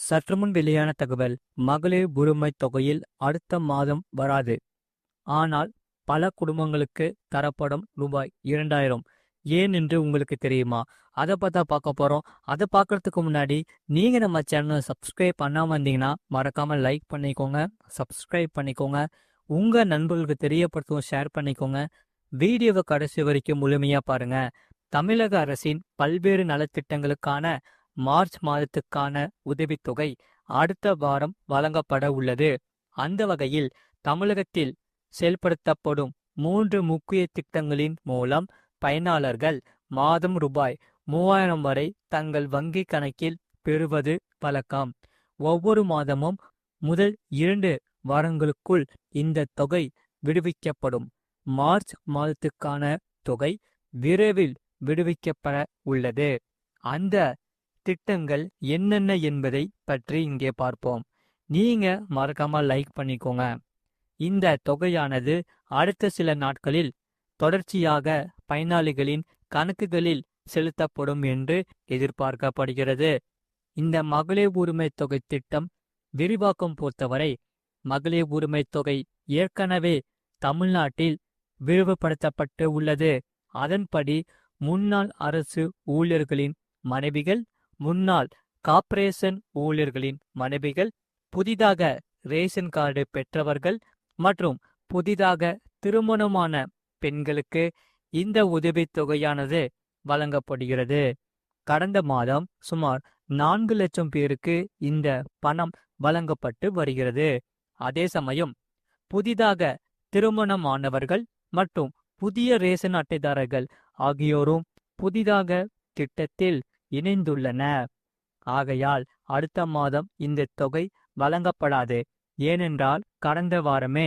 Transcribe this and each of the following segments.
சற்றுமுன் வெளியான தகவல். மகளிர் உரிமை தொகையில் அடுத்த மாதம் வராது. ஆனால் பல குடும்பங்களுக்கு தரப்படும் ரூபாய் 2000. ஏன் என்று உங்களுக்கு தெரியுமா? அதை பார்த்தா பார்க்க போறோம். அதை பார்க்கறதுக்கு முன்னாடி நீங்க நம்ம சேனலை சப்ஸ்கிரைப் பண்ணாம இருந்தீங்கன்னா மறக்காம லைக் பண்ணிக்கோங்க, சப்ஸ்கிரைப் பண்ணிக்கோங்க, உங்க நண்பர்களுக்கு தெரியப்படுத்தவும் ஷேர் பண்ணிக்கோங்க. வீடியோவை கடைசி வரைக்கும் முழுமையா பாருங்க. தமிழக அரசின் பல்வேறு நலத்திட்டங்களுக்கான மார்ச் மாதத்துக்கான உதவித்தொகை அடுத்த வாரம் வழங்கப்பட உள்ளது. அந்த வகையில் தமிழகத்தில் செயல்படுத்தப்படும் 3 முக்கிய திட்டங்களின் மூலம் பயனாளர்கள் மாதம் ரூபாய் 3000 வரை தங்கள் வங்கி கணக்கில் பெறுவது வழக்கம். ஒவ்வொரு மாதமும் முதல் 2 வாரங்களுக்குள் இந்த தொகை விடுவிக்கப்படும். மார்ச் மாதத்துக்கான தொகை விரைவில் விடுவிக்கப்பட உள்ளது. அந்த திட்டங்கள் என்னென்ன என்பதை பற்றி இங்கே பார்ப்போம். நீங்க மறக்காம லைக் பண்ணிக்கோங்க. இந்த தொகையானது அடுத்த சில நாட்களில் தொடர்ச்சியாக பயனாளிகளின் கணக்குகளில் செலுத்தப்படும் என்று எதிர்பார்க்கப்படுகிறது. இந்த மகளிர் உரிமை தொகை திட்டம் விரிவாக்கம் பொறுத்தவரை மகளிர் உரிமை தொகை ஏற்கனவே தமிழ்நாட்டில் விரிவுபடுத்தப்பட்டு உள்ளது. அதன்படி முன்னாள் அரசு ஊழியர்களின் மனைவிகள், முன்னாள் கார்ப்பரேஷன் ஊழியர்களின் மனைவிகள், புதிதாக ரேஷன் கார்டு பெற்றவர்கள் மற்றும் புதிதாக திருமணமான பெண்களுக்கு இந்த உதவித்தொகையானது வழங்கப்படுகிறது. கடந்த மாதம் சுமார் 4 லட்சம் பேருக்கு இந்த பணம் வழங்கப்பட்டு வருகிறது. அதே சமயம் புதிதாக திருமணமானவர்கள் மற்றும் புதிய ரேஷன் அட்டைதாரர்கள் ஆகியோரும் புதிதாக திட்டத்தில் இணைந்துள்ளனர். ஆகையால் அடுத்த மாதம் இந்த தொகை வழங்கப்படாது. ஏனென்றால் கடந்த வாரமே,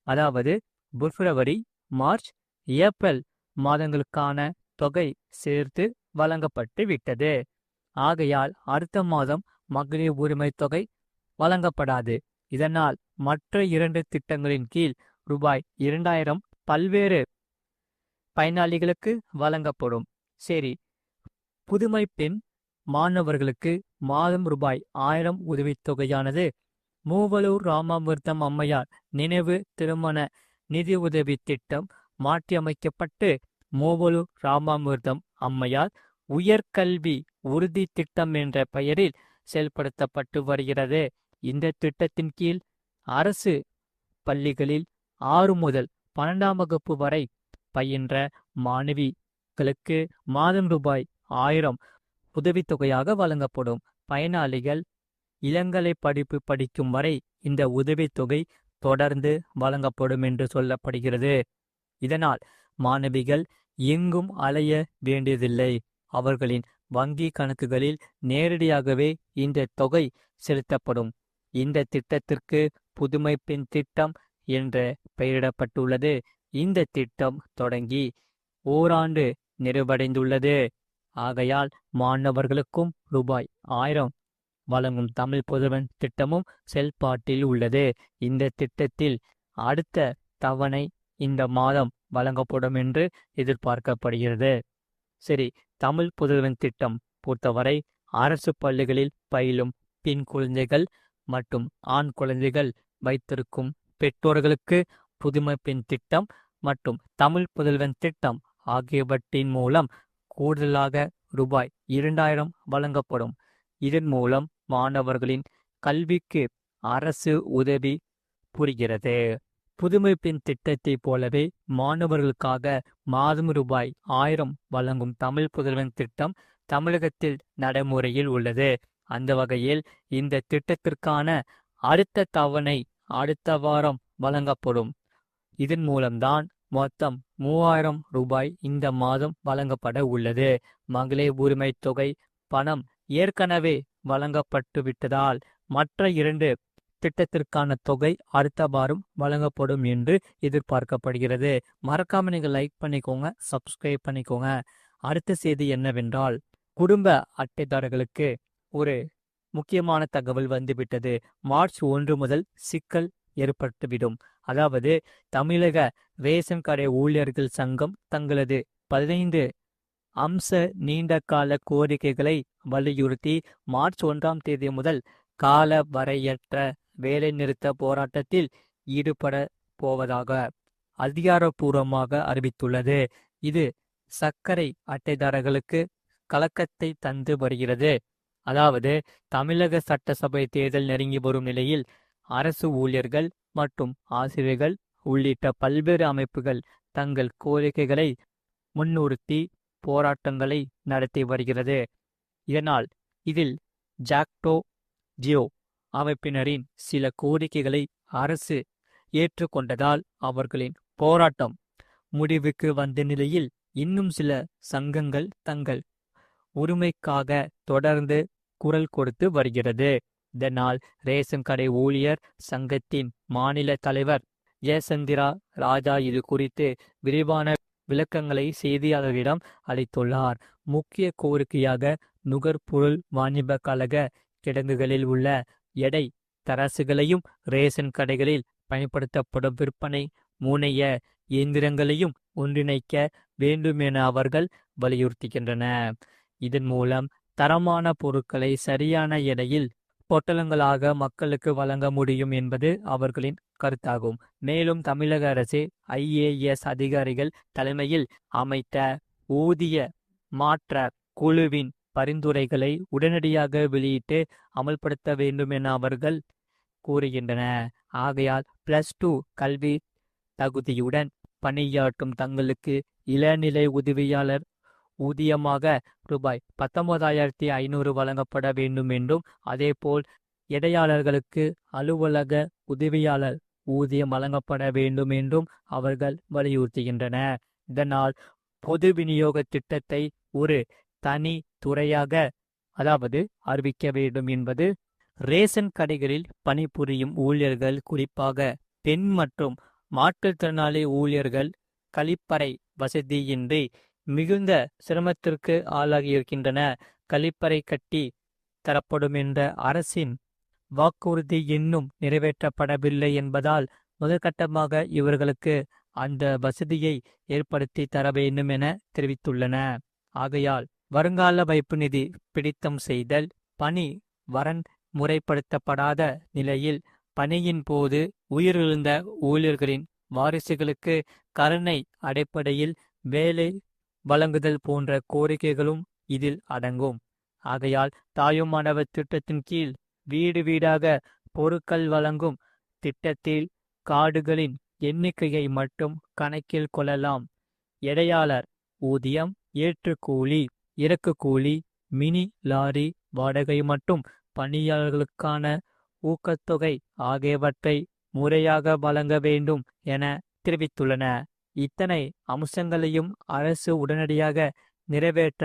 அதாவது பிப்ரவரி, மார்ச், ஏப்ரல் மாதங்களுக்கான தொகை சேர்த்து வழங்கப்பட்டு விட்டது. ஆகையால் அடுத்த மாதம் மகளிர் உரிமை தொகை வழங்கப்படாது. இதனால் மற்ற 2 திட்டங்களின் கீழ் ரூபாய் 2000 பல்வேறு பயனாளிகளுக்கு வழங்கப்படும். சரி, புதுமை பெண் மாணவர்களுக்கு மாதம் ரூபாய் 1000 உதவித்தொகையானது மூவலூர் ராமாமிர்தம் அம்மையார் நினைவு திருமண நிதி உதவி திட்டம் மாற்றியமைக்கப்பட்டு மூவலூர் ராமாமிர்தம் அம்மையார் உயர்கல்வி உறுதி திட்டம் என்ற பெயரில் செயல்படுத்தப்பட்டு வருகிறது. இந்த திட்டத்தின் கீழ் அரசு பள்ளிகளில் 6 முதல் 12ஆம் வகுப்பு வரை பயின்ற மாணவிகளுக்கு மாதம் ரூபாய் 1000 உதவித்தொகையாக வழங்கப்படும். பயனாளிகள் இளங்கலை படிப்பு படிக்கும் வரை இந்த உதவித்தொகை தொடர்ந்து வழங்கப்படும் என்று சொல்லப்படுகிறது. இதனால் மாணவிகள் எங்கும் அலைய வேண்டியதில்லை. அவர்களின் வங்கி கணக்குகளில் நேரடியாகவே இந்த தொகை செலுத்தப்படும். இந்த திட்டத்திற்கு புதுமை பெண் திட்டம் என்று பெயரிடப்பட்டுள்ளது. இந்த திட்டம் தொடங்கி ஓராண்டு நிறைவடைந்துள்ளது. ஆகையால் மாணவர்களுக்கும் ரூபாய் 1000 வழங்கும் தமிழ் புதல்வன் திட்டமும் செயல்பாட்டில் உள்ளது. இந்த திட்டத்தில் அடுத்த தவணை இந்த மாதம் வழங்கப்படும் என்று எதிர்பார்க்கப்படுகிறது. சரி, தமிழ் புதல்வன் திட்டம் பொறுத்தவரை அரசு பள்ளிகளில் பயிலும் பெண் குழந்தைகள் மற்றும் ஆண் குழந்தைகள் வைத்திருக்கும் பெற்றோர்களுக்கு புதுமை பெண் திட்டம் மற்றும் தமிழ் புதல்வன் திட்டம் ஆகியவற்றின் மூலம் கூடுதலாக ரூபாய் 2000 வழங்கப்படும். இதன் மூலம் மாணவர்களின் கல்விக்கு அரசு உதவி புரிகிறது. புதுமை பெண் திட்டத்தை போலவே மாணவர்களுக்காக மாதம் ரூபாய் 1000 வழங்கும் தமிழ் புதல்வன் திட்டம் தமிழகத்தில் நடைமுறையில் உள்ளது. அந்த வகையில் இந்த திட்டத்திற்கான அடுத்த தவணை அடுத்த வாரம் வழங்கப்படும். இதன் மூலம்தான் மொத்தம் 3000 ரூபாய் இந்த மாதம் வழங்கப்பட உள்ளது. மகளிர் உரிமை தொகை பணம் ஏற்கனவே வழங்கப்பட்டு விட்டதால் மற்ற 2 திட்டத்திற்கான தொகை அடுத்த வாரம் வழங்கப்படும் என்று எதிர்பார்க்கப்படுகிறது. மறக்காம நீங்க லைக் பண்ணிக்கோங்க, சப்ஸ்கிரைப் பண்ணிக்கோங்க. அடுத்த செய்தி என்னவென்றால், குடும்ப அட்டைதாரர்களுக்கு ஒரு முக்கியமான தகவல் வந்துவிட்டது. மார்ச் 1 முதல் சிக்கல் ஏற்பட்டுவிடும். அதாவது தமிழக ரேஷன் கடை ஊழியர்கள் சங்கம் தங்களது 15 அம்ச நீண்ட கால கோரிக்கைகளை வலியுறுத்தி மார்ச் 1ஆம் தேதி முதல் கால வரையற்ற வேலைநிறுத்த போராட்டத்தில் ஈடுபட போவதாக அதிகாரப்பூர்வமாக அறிவித்துள்ளது. இது சர்க்கரை அட்டைதாரர்களுக்கு கலக்கத்தை தந்து வருகிறது. அதாவது தமிழக சட்டசபை தேர்தல் நெருங்கி வரும் நிலையில் அரசு ஊழியர்கள் மற்றும் ஆசிரியர்கள் உள்ளிட்ட பல்வேறு அமைப்புகள் தங்கள் கோரிக்கைகளை முன்னிறுத்தி போராட்டங்களை நடத்தி வருகிறது. இதனால் இதில் ஜாக்டோ ஜியோ அமைப்பினரின் சில கோரிக்கைகளை அரசு ஏற்றுக்கொண்டதால் அவர்களின் போராட்டம் முடிவுக்கு வந்த நிலையில் இன்னும் சில சங்கங்கள் தங்கள் உரிமைக்காக தொடர்ந்து குரல் கொடுத்து வருகிறது. இதனால் ரேஷன் கடை ஊழியர் சங்கத்தின் மாநில தலைவர் ஜெயசந்திரா ராஜா இது குறித்து விரிவான விளக்கங்களை செய்தியாளர்களிடம் அளித்துள்ளார். முக்கிய கோரிக்கையாக நுகர்பொருள் வாணிப கழக கிடங்குகளில் உள்ள எடை தராசுகளையும் ரேஷன் கடைகளில் பயன்படுத்தப்படும் விற்பனை முனைய இயந்திரங்களையும் ஒன்றிணைக்க வேண்டும் என அவர்கள் வலியுறுத்துகின்றனர். இதன் மூலம் தரமான பொருட்களை சரியான எடையில் பொட்டலங்களாக மக்களுக்கு வழங்க முடியும் என்பது அவர்களின் கருத்தாகும். மேலும் தமிழக அரசு ஐஏஎஸ் அதிகாரிகள் தலைமையில் அமைத்த ஊதிய மாற்ற குழுவின் பரிந்துரைகளை உடனடியாக வெளியிட்டு அமல்படுத்த வேண்டும் என அவர்கள் கூறுகின்றனர். ஆகையால் +2 கல்வி தகுதியுடன் பணியாற்றும் தங்களுக்கு இளநிலை உதவியாளர் ஊதியமாக ரூபாய் 19,500 வழங்கப்பட வேண்டும் என்றும், அதேபோல் இடையாளர்களுக்கு அலுவலக உதவியாளர் ஊதியம் வழங்கப்பட வேண்டும் என்றும் அவர்கள் வலியுறுத்துகின்றனர். இதனால் பொது விநியோக திட்டத்தை ஒரு தனி துறையாக அறிவிக்க வேண்டும் என்பது ரேஷன் கடைகளில் பணிபுரியும் ஊழியர்கள், குறிப்பாக பெண் மற்றும் மாற்றுத்திறனாளி ஊழியர்கள் கழிப்பறை வசதியின்றி மிகுந்த சிரமத்திற்கு ஆளாகி இருக்கின்றன. கழிப்பறை கட்டி தரப்படும் என்ற அரசின் வாக்குறுதி இன்னும் நிறைவேற்றப்படவில்லை என்பதால் முதற்கட்டமாக இவர்களுக்கு அந்த வசதியை ஏற்படுத்தி தர வேண்டும் என தெரிவித்துள்ளன. ஆகையால் வருங்கால வைப்பு நிதி பிடித்தம் செய்தல், பணி வரன் முறைப்படுத்தப்படாத நிலையில் பணியின் போது உயிரிழந்த ஊழியர்களின் வாரிசுகளுக்கு கருணை அடிப்படையில் வேலை வழங்குதல் போன்ற கோரிக்கைகளும் இதில் அடங்கும். ஆகையால் தாயுமானவர் திட்டத்தின் கீழ் வீடு வீடாக பொருட்கள் வழங்கும் திட்டத்தில் கார்டுகளின் எண்ணிக்கையை மட்டும் கணக்கில் கொள்ளலாம். எடையாளர் ஊதியம், ஏற்றுக்கூலி, இறக்கு கூலி, மினி லாரி வாடகை மற்றும் பணியாளர்களுக்கான ஊக்கத்தொகை ஆகியவற்றை முறையாக வழங்க வேண்டும் என தெரிவித்துள்ளன. இத்தனை அம்சங்களையும் அரசு உடனடியாக நிறைவேற்ற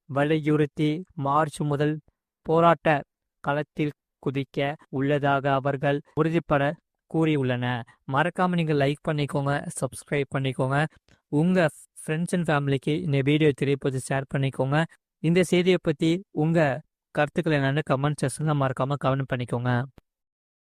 வலியுறுத்தி மார்ச் முதல் போராட்ட களத்தில் குதிக்க உள்ளதாக அவர்கள் உறுதிப்பட கூறியுள்ளன. மறக்காம நீங்க லைக் பண்ணிக்கோங்க, சப்ஸ்கிரைப் பண்ணிக்கோங்க. உங்க ஃப்ரெண்ட்ஸ் அண்ட் ஃபேமிலிக்கு இந்த வீடியோ தெரியப்போது ஷேர் பண்ணிக்கோங்க. இந்த செய்தியை பத்தி உங்க கருத்துக்கள் என்னன்னு கமெண்ட் செக்ஷன்ல மறக்காம கமெண்ட் பண்ணிக்கோங்க.